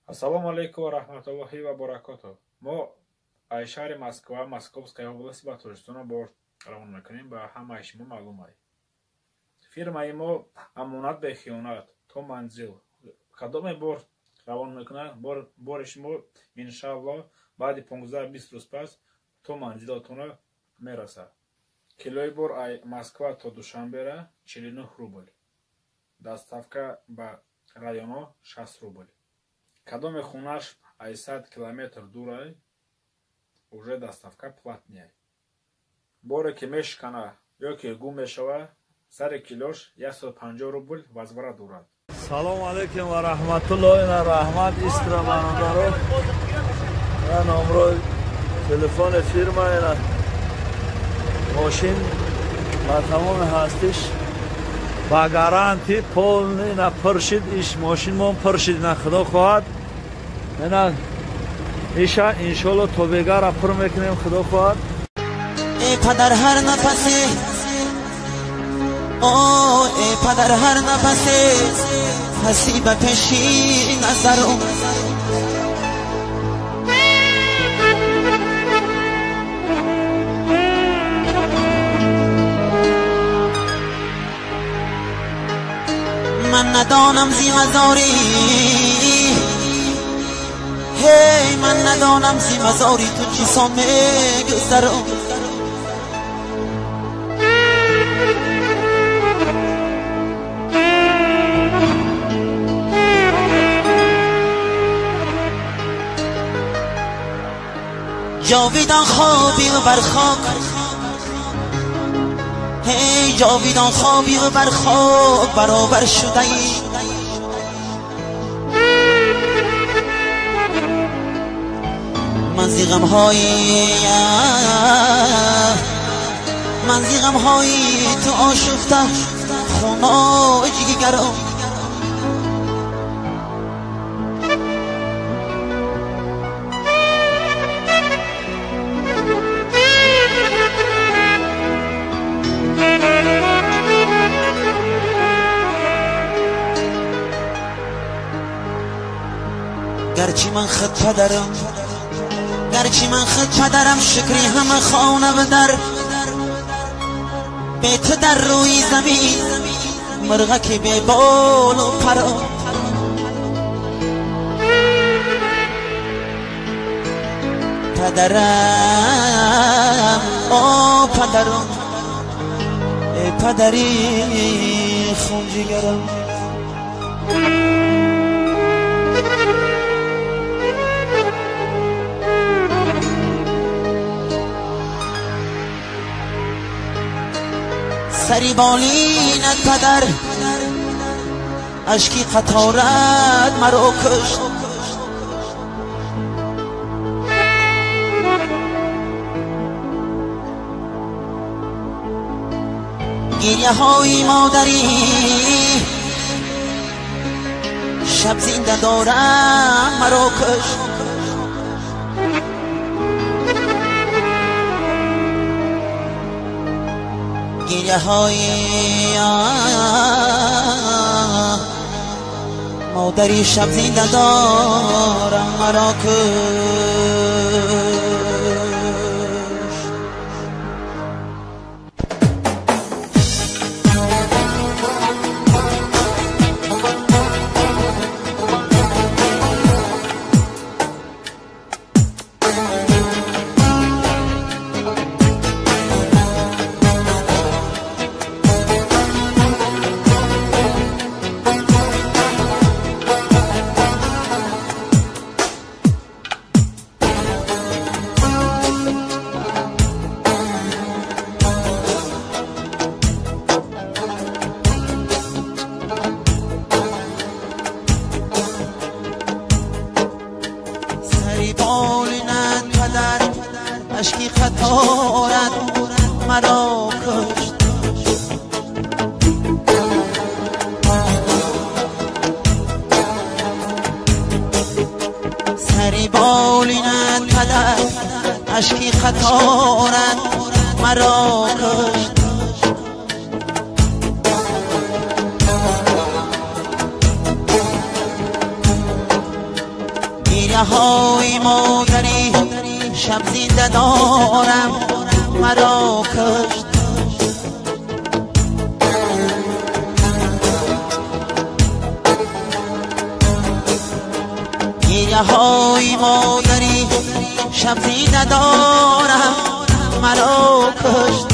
Ассалому алейкум ва рахматуллохи ва баракатуh. Мо аз шаҳри Москва, Московская области ба Тоҷикистон бор равона мекунем. Ба ҳамаи шумо маълум аст. Фирмаи мо амонат бе хиёнат то манзил. Кадоме бор равона мекунад, бори шумо иншааллоҳ баъди 15-20 рӯз пас то манзилатона мерасад. Килои бор аз Москва то Душанбера 49 рубл. Доставка ба районо 60 рубл. Кадоме хунаш аз 100 километр дур аст, уже доставка платная. Боре ки мешкана ё ки гум мешава, сари килош 150 рубл возврат дорад. Салому алейкум ва рахматуллоҳи ва раҳмат. Истробанодаро я номрои телефони фирма ина мошин ба тамоми ҳастиш ба гаранти полни на пуршид иш мошин мон пуршид на худо хоҳад ина иша иншоалло тобегара пур мекунем худо хоҳад. ای پدر هر نفسی ای پدر هر نفسی هستی به پیشی نظرم من ندانم زیمزاری هی من ندانم زیمزاری تو چی سامه گذرم جاویدان خوابی و بر خاک هی جاویدان خوابی و بر خاک برابر شده ای من زی غم هایی تو آشفته خونه جگرم گرچه من خود پدرم شکری همه خانه و در به تو در روی زمین مرغک به بال و پر پدرم پدرم ای پدری خون جگرم سری بالینت پدر اشکی قطارت مرا کشت گریه های مادری شب زنده دارم مرا کشت گریه های مادری شب زنده دارم مرا کشت اشکی خطارت مرا کشت سری بالینت پدر اشکی خطارت مرا کشت گریه های مادری شب زنده دارم مرا کشت. گریه های مادری شب زنده دارم مرا کشت.